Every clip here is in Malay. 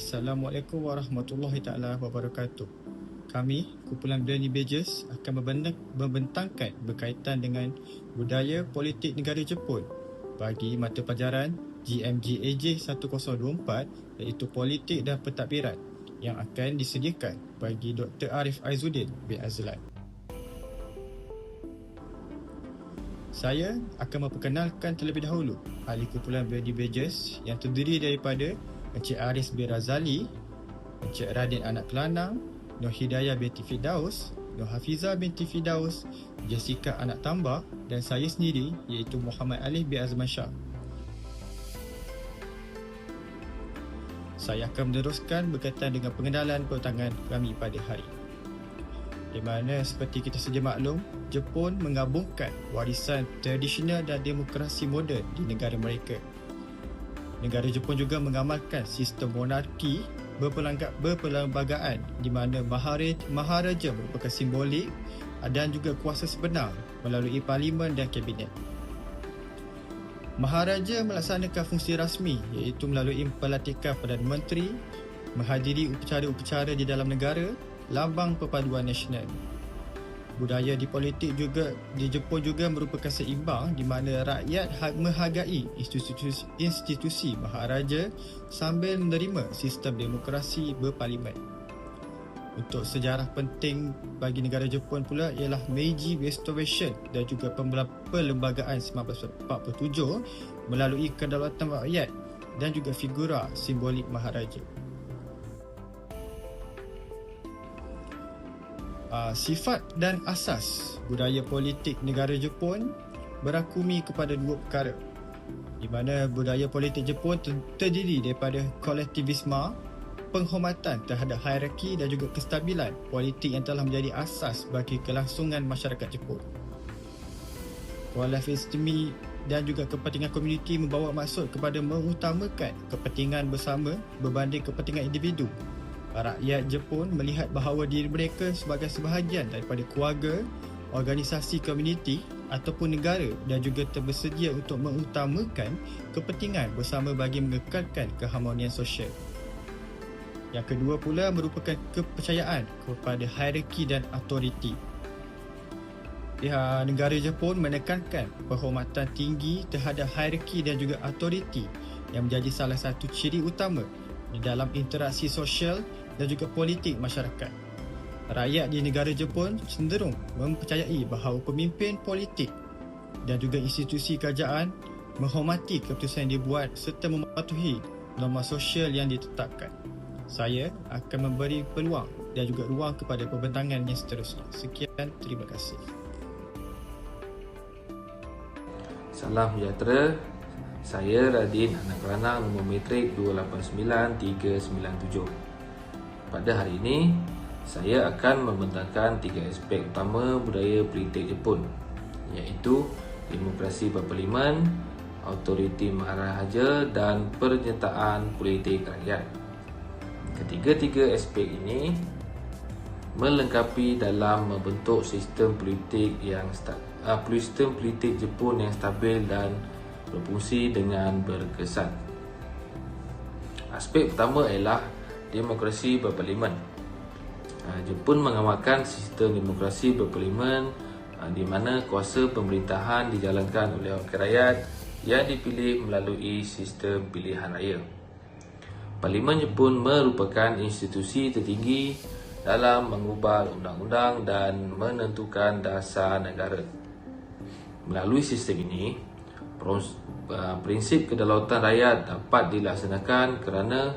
Assalamualaikum warahmatullahi taala wabarakatuh. Kami, kumpulan Bernie Badges, akan membentangkan berkaitan dengan budaya politik negara Jepun bagi mata pelajaran GMG AJ 1024 iaitu Politik dan Pentadbiran yang akan disediakan bagi Dr. Arif Aizuddin bin Azlan. Saya akan memperkenalkan terlebih dahulu ahli kumpulan Bernie Badges yang terdiri daripada Encik Aris bin Razali, Encik Radin Anak Kelanang, Nur Hidayah binti Firdaus, Nur Hafizah binti Firdaus, Jessica Anak Tambak dan saya sendiri iaitu Muhammad Alif bin Azman Shah. Saya akan meneruskan berkaitan dengan pengenalan perundangan kami pada hari. Di mana seperti kita sedia maklum, Jepun menggabungkan warisan tradisional dan demokrasi moden di negara mereka. Negara Jepun juga mengamalkan sistem monarki berperlembagaan di mana maharaja merupakan simbolik dan juga kuasa sebenar melalui parlimen dan kabinet. Maharaja melaksanakan fungsi rasmi iaitu melalui pelantikan Perdana Menteri, menghadiri upacara-upacara di dalam negara, lambang perpaduan nasional. Budaya di politik juga di Jepun juga merupakan seimbang di mana rakyat menghargai institusi maharaja sambil menerima sistem demokrasi berparlimen. Untuk sejarah penting bagi negara Jepun pula ialah Meiji Restoration dan juga perlembagaan 1947 melalui kedaulatan rakyat dan juga figura simbolik maharaja. Sifat dan asas budaya politik negara Jepun berakumi kepada dua perkara, di mana budaya politik Jepun terdiri daripada kolektivisme, penghormatan terhadap hierarki dan juga kestabilan politik yang telah menjadi asas bagi kelangsungan masyarakat Jepun. Kolektivisme dan juga kepentingan komuniti membawa maksud kepada mengutamakan kepentingan bersama berbanding kepentingan individu. Rakyat Jepun melihat bahawa diri mereka sebagai sebahagian daripada keluarga, organisasi komuniti ataupun negara dan juga bersedia untuk mengutamakan kepentingan bersama bagi mengekalkan keharmonian sosial. Yang kedua pula merupakan kepercayaan kepada hierarki dan autoriti. Pihak negara Jepun menekankan penghormatan tinggi terhadap hierarki dan juga autoriti yang menjadi salah satu ciri utama di dalam interaksi sosial dan juga politik masyarakat. Rakyat di negara Jepun cenderung mempercayai bahawa pemimpin politik dan juga institusi kerajaan menghormati keputusan yang dibuat serta mematuhi norma sosial yang ditetapkan. Saya akan memberi peluang dan juga ruang kepada pembentangan yang seterusnya. Sekian, terima kasih. Salam sejahtera. Saya Radin Anak Kelanang, nombor matrik 289397. Pada hari ini, saya akan membentangkan 3 aspek utama budaya politik Jepun, iaitu demokrasi berparlimen, autoriti maharaja dan penyertaan politik rakyat. Ketiga-tiga aspek ini melengkapi dalam membentuk sistem politik Jepun yang stabil dan berfungsi dengan berkesan. Aspek pertama ialah demokrasi berparlimen. Jepun mengamalkan sistem demokrasi berparlimen di mana kuasa pemerintahan dijalankan oleh wakil rakyat yang dipilih melalui sistem pilihan raya. Parlimen Jepun merupakan institusi tertinggi dalam mengubah undang-undang dan menentukan dasar negara. Melalui sistem ini, prinsip kedaulatan rakyat dapat dilaksanakan kerana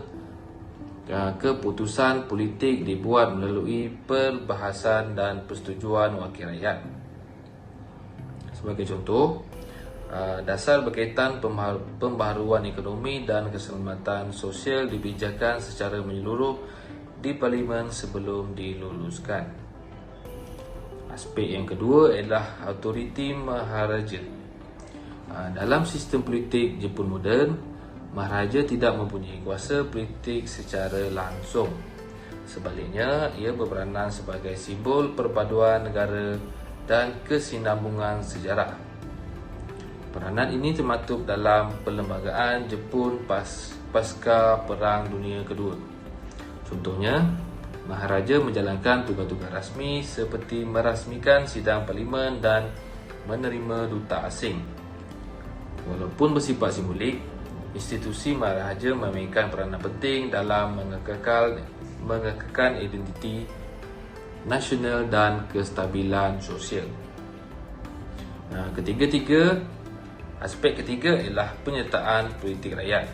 keputusan politik dibuat melalui perbahasan dan persetujuan wakil rakyat. Sebagai contoh, dasar berkaitan pembaharuan ekonomi dan keselamatan sosial dibijakkan secara menyeluruh di parlimen sebelum diluluskan. Aspek yang kedua ialah autoriti maharaja. Dalam sistem politik Jepun moden, maharaja tidak mempunyai kuasa politik secara langsung. Sebaliknya, ia berperanan sebagai simbol perpaduan negara dan kesinambungan sejarah. Peranan ini termaktub dalam perlembagaan Jepun pasca Perang Dunia Kedua. Contohnya, Maharaja menjalankan tugas-tugas rasmi seperti merasmikan sidang parlimen dan menerima duta asing. Walaupun bersifat simbolik, institusi Maharaja memainkan peranan penting dalam mengekalkan identiti nasional dan kestabilan sosial. Aspek ketiga ialah penyertaan politik rakyat.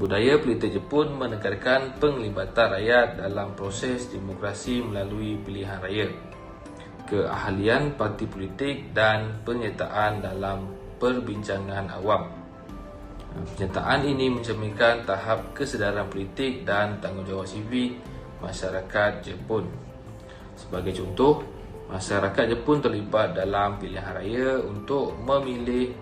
Budaya politik Jepun menekankan penglibatan rakyat dalam proses demokrasi melalui pilihan raya, keahlian parti politik dan penyertaan dalam perbincangan awam. Penyertaan ini mencerminkan tahap kesedaran politik dan tanggungjawab sivik masyarakat Jepun. Sebagai contoh, masyarakat Jepun terlibat dalam pilihan raya untuk memilih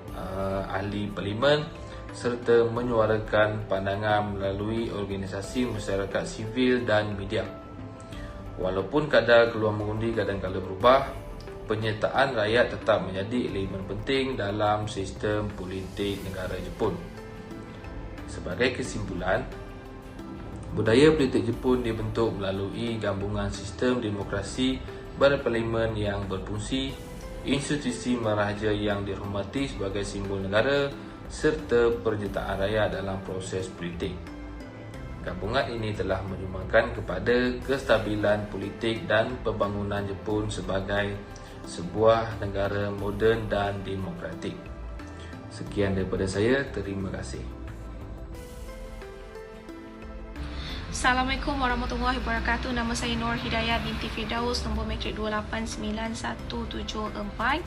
ahli parlimen serta menyuarakan pandangan melalui organisasi masyarakat sivil dan media. Walaupun kadar keluar mengundi kadang-kadang berubah, penyertaan rakyat tetap menjadi elemen penting dalam sistem politik negara Jepun. Sebagai kesimpulan, budaya politik Jepun dibentuk melalui gabungan sistem demokrasi berparlimen yang berfungsi, institusi maharaja yang dihormati sebagai simbol negara, serta penyertaan rakyat dalam proses politik. Gabungan ini telah menyumbangkan kepada kestabilan politik dan pembangunan Jepun sebagai sebuah negara moden dan demokratik. Sekian daripada saya, terima kasih. Assalamualaikum warahmatullahi wabarakatuh. Nama saya Nur Hidayah binti Firdaus, nombor matrik 2899174.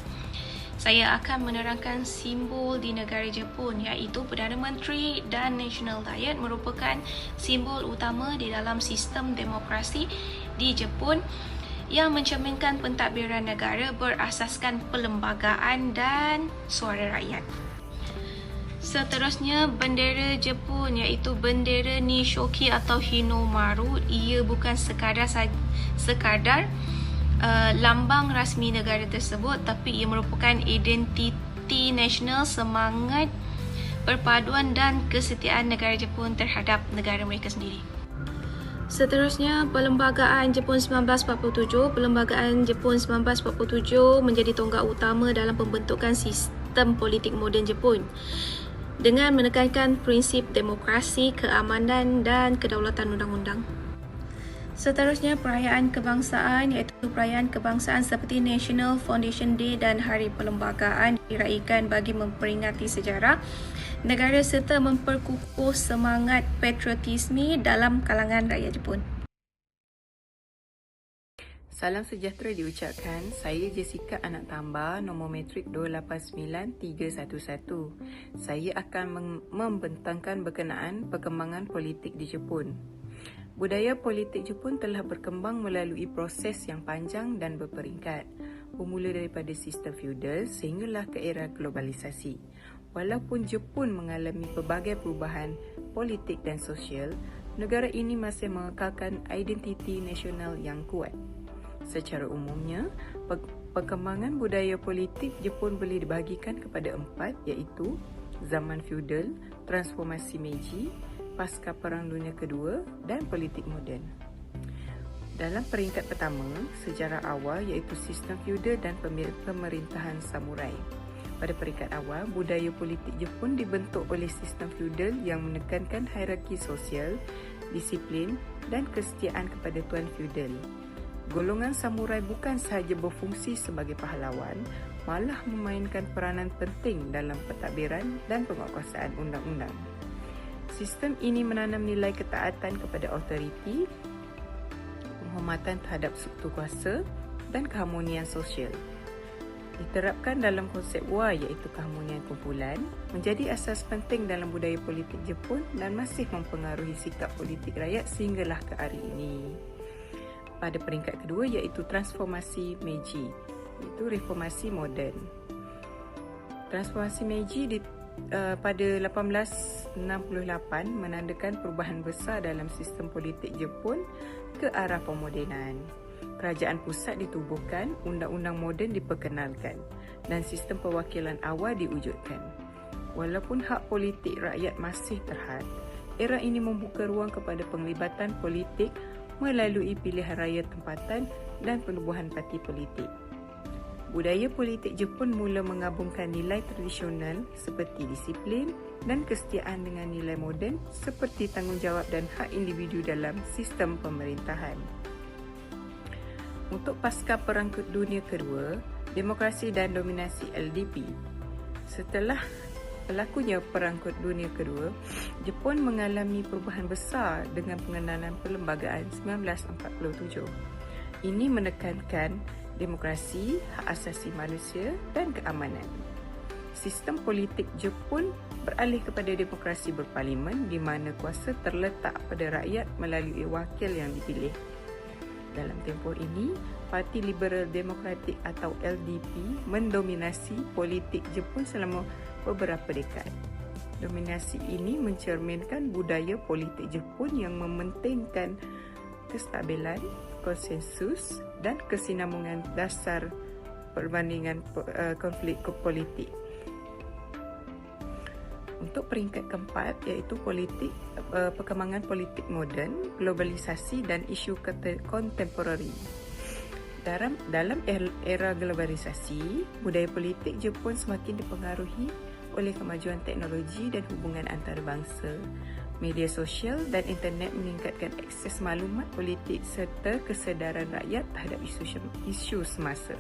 Saya akan menerangkan simbol di negara Jepun, iaitu Perdana Menteri dan National Diet merupakan simbol utama di dalam sistem demokrasi di Jepun yang mencerminkan pentadbiran negara berasaskan perlembagaan dan suara rakyat. Seterusnya, bendera Jepun iaitu bendera Nishoki atau Hinomaru. Ia bukan sekadar lambang rasmi negara tersebut, tapi ia merupakan identiti nasional, semangat perpaduan dan kesetiaan negara Jepun terhadap negara mereka sendiri. Seterusnya, Perlembagaan Jepun 1947. Perlembagaan Jepun 1947 menjadi tonggak utama dalam pembentukan sistem politik moden Jepun dengan menekankan prinsip demokrasi, keamanan dan kedaulatan undang-undang. Seterusnya, perayaan kebangsaan iaitu perayaan kebangsaan seperti National Foundation Day dan Hari Perlembagaan diraikan bagi memperingati sejarah negara serta memperkukuh semangat patriotisme dalam kalangan rakyat Jepun. Salam sejahtera diucapkan. Saya Jessica Anak Tambah, nombor matrik 289311. Saya akan membentangkan berkenaan perkembangan politik di Jepun. Budaya politik Jepun telah berkembang melalui proses yang panjang dan berperingkat, bermula daripada sistem feudal sehinggalah ke era globalisasi. Walaupun Jepun mengalami pelbagai perubahan politik dan sosial, negara ini masih mengekalkan identiti nasional yang kuat. Secara umumnya, perkembangan budaya politik Jepun boleh dibahagikan kepada 4, iaitu zaman feudal, transformasi Meiji, pasca Perang Dunia Kedua dan politik moden. Dalam peringkat pertama, sejarah awal iaitu sistem feudal dan pemerintahan samurai. Pada peringkat awal, budaya politik Jepun dibentuk oleh sistem feudal yang menekankan hierarki sosial, disiplin dan kesetiaan kepada tuan feudal. Golongan samurai bukan sahaja berfungsi sebagai pahlawan, malah memainkan peranan penting dalam pentadbiran dan penguatkuasaan undang-undang. Sistem ini menanam nilai ketaatan kepada autoriti, penghormatan terhadap struktur kuasa dan keharmonian sosial. Diterapkan dalam konsep Wa iaitu keharmonian kumpulan, menjadi asas penting dalam budaya politik Jepun dan masih mempengaruhi sikap politik rakyat sehinggalah ke hari ini. Pada peringkat kedua iaitu transformasi Meiji, iaitu reformasi moden. Transformasi Meiji pada 1868 menandakan perubahan besar dalam sistem politik Jepun ke arah pemodenan. Kerajaan pusat ditubuhkan, undang-undang moden diperkenalkan dan sistem perwakilan awal diwujudkan. Walaupun hak politik rakyat masih terhad, Era ini membuka ruang kepada penglibatan politik melalui pilihan raya tempatan dan penubuhan parti politik. Budaya politik Jepun mula menggabungkan nilai tradisional seperti disiplin dan kesetiaan dengan nilai moden seperti tanggungjawab dan hak individu dalam sistem pemerintahan. Untuk pasca Perang Dunia Kedua, demokrasi dan dominasi LDP. Setelah berlakunya Perang Dunia Kedua, Jepun mengalami perubahan besar dengan pengenalan Perlembagaan 1947. Ini menekankan demokrasi, hak asasi manusia dan keamanan. Sistem politik Jepun beralih kepada demokrasi berparlimen di mana kuasa terletak pada rakyat melalui wakil yang dipilih. Dalam tempoh ini, Parti Liberal Demokratik atau LDP mendominasi politik Jepun selama beberapa dekad. Dominasi ini mencerminkan budaya politik Jepun yang mementingkan kestabilan, konsensus dan kesinambungan dasar perbandingan konflik politik. Untuk peringkat keempat iaitu perkembangan politik moden, globalisasi dan isu kontemporari. Dalam era globalisasi, budaya politik Jepun semakin dipengaruhi oleh kemajuan teknologi dan hubungan antarabangsa. Media sosial dan internet meningkatkan akses maklumat politik serta kesedaran rakyat terhadap isu semasa.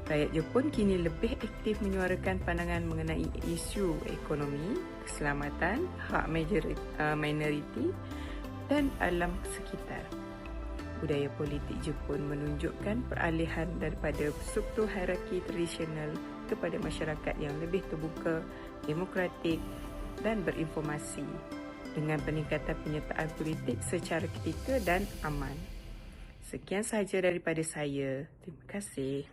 Rakyat Jepun kini lebih aktif menyuarakan pandangan mengenai isu ekonomi, keselamatan, hak minoriti dan alam sekitar. Budaya politik Jepun menunjukkan peralihan daripada struktur hierarki tradisional kepada masyarakat yang lebih terbuka, demokratik dan berinformasi dengan peningkatan penyertaan politik secara ketika dan aman. Sekian sahaja daripada saya. Terima kasih.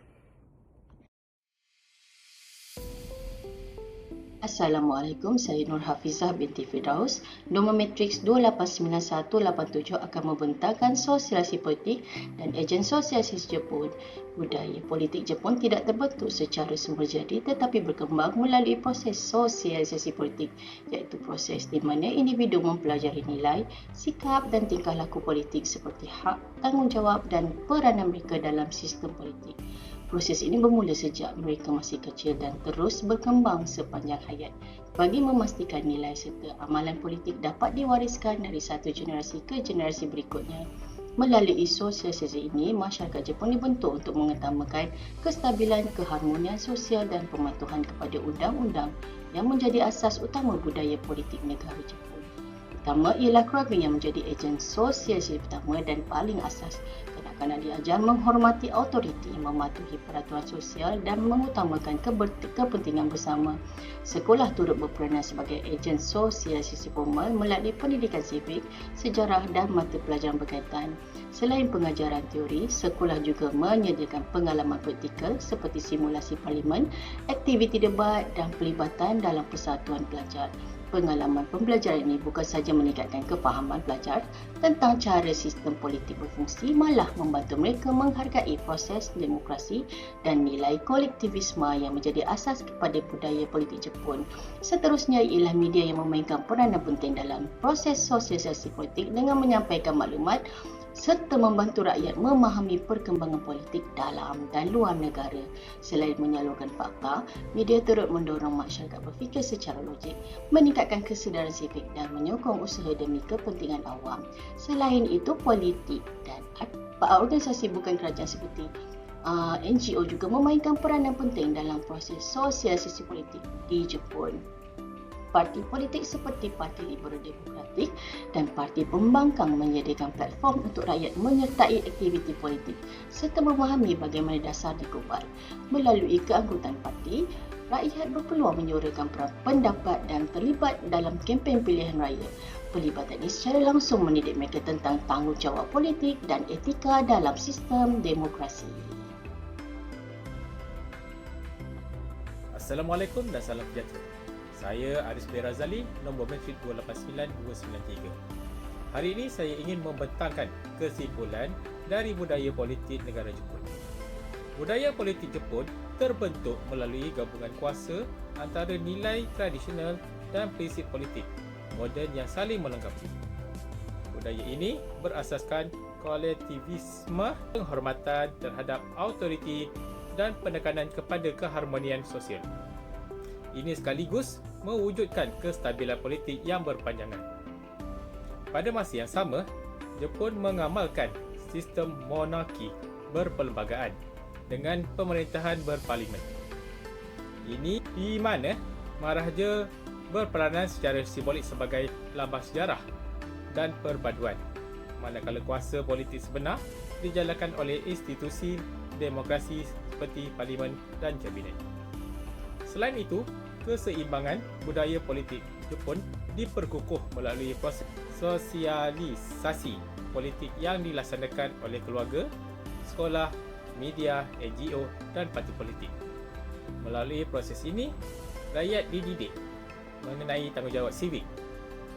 Assalamualaikum, saya Nur Hafizah binti Firdaus. Nombor matriks 289187 akan membentangkan sosialisasi politik dan ejen sosialisasi Jepun. Budaya politik Jepun tidak terbentuk secara semula jadi tetapi berkembang melalui proses sosialisasi politik, iaitu proses di mana individu mempelajari nilai, sikap dan tingkah laku politik seperti hak, tanggungjawab dan peranan mereka dalam sistem politik. Proses ini bermula sejak mereka masih kecil dan terus berkembang sepanjang hayat bagi memastikan nilai serta amalan politik dapat diwariskan dari satu generasi ke generasi berikutnya. Melalui sosialisasi ini, masyarakat Jepun dibentuk untuk mengutamakan kestabilan, keharmonian sosial dan pematuhan kepada undang-undang yang menjadi asas utama budaya politik negara Jepun. Pertama ialah keluarga yang menjadi ejen sosialisasi pertama dan paling asas. Kanak-kanak diajar menghormati autoriti, mematuhi peraturan sosial dan mengutamakan kepentingan bersama. Sekolah turut berperanan sebagai ejen sosialisasi formal melalui pendidikan sivik, sejarah dan mata pelajaran berkaitan. Selain pengajaran teori, sekolah juga menyediakan pengalaman praktikal seperti simulasi parlimen, aktiviti debat dan pelibatan dalam persatuan pelajar. Pengalaman pembelajaran ini bukan sahaja meningkatkan kefahaman pelajar tentang cara sistem politik berfungsi, malah membantu mereka menghargai proses demokrasi dan nilai kolektivisme yang menjadi asas kepada budaya politik Jepun. Seterusnya ialah media yang memainkan peranan penting dalam proses sosialisasi politik dengan menyampaikan maklumat serta membantu rakyat memahami perkembangan politik dalam dan luar negara. Selain menyalurkan fakta, media turut mendorong masyarakat berfikir secara logik, meningkatkan kesedaran sivik dan menyokong usaha demi kepentingan awam. Selain itu, politik dan organisasi bukan kerajaan seperti NGO juga memainkan peranan penting dalam proses sosialisasi politik di Jepun. Parti politik seperti Parti Liberal Demokratik dan Parti Pembangkang menyediakan platform untuk rakyat menyertai aktiviti politik serta memahami bagaimana dasar dikubat. Melalui keanggotaan parti, rakyat berpeluang menyuarakan pendapat dan terlibat dalam kempen pilihan raya. Pelibatan ini secara langsung mendidik mereka tentang tanggungjawab politik dan etika dalam sistem demokrasi. Assalamualaikum dan salam sejahtera. Saya Aris B. Razali, nombor matrik 289293. Hari ini saya ingin membentangkan kesimpulan dari budaya politik negara Jepun. Budaya politik Jepun terbentuk melalui gabungan kuasa antara nilai tradisional dan prinsip politik moden yang saling melengkapi. Budaya ini berasaskan kolektivisme, penghormatan terhadap autoriti dan penekanan kepada keharmonian sosial. Ini sekaligus mewujudkan kestabilan politik yang berpanjangan. Pada masa yang sama, Jepun mengamalkan sistem monarki berperlembagaan dengan pemerintahan berparlimen. Ini di mana Maharaja berperanan secara simbolik sebagai lambang sejarah dan perpaduan, manakala kuasa politik sebenar dijalankan oleh institusi demokrasi seperti parlimen dan kabinet. Selain itu, keseimbangan budaya politik Jepun diperkukuh melalui proses sosialisasi politik yang dilaksanakan oleh keluarga, sekolah, media, NGO dan parti politik. Melalui proses ini, rakyat dididik mengenai tanggungjawab sivik,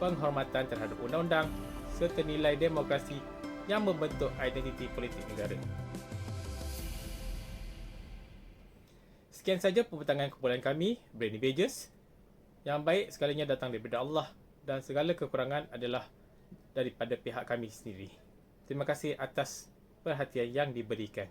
penghormatan terhadap undang-undang serta nilai demokrasi yang membentuk identiti politik negara. Sekian saja pembentangan kumpulan kami, Brainy Pages. Yang baik segalanya datang daripada Allah dan segala kekurangan adalah daripada pihak kami sendiri. Terima kasih atas perhatian yang diberikan.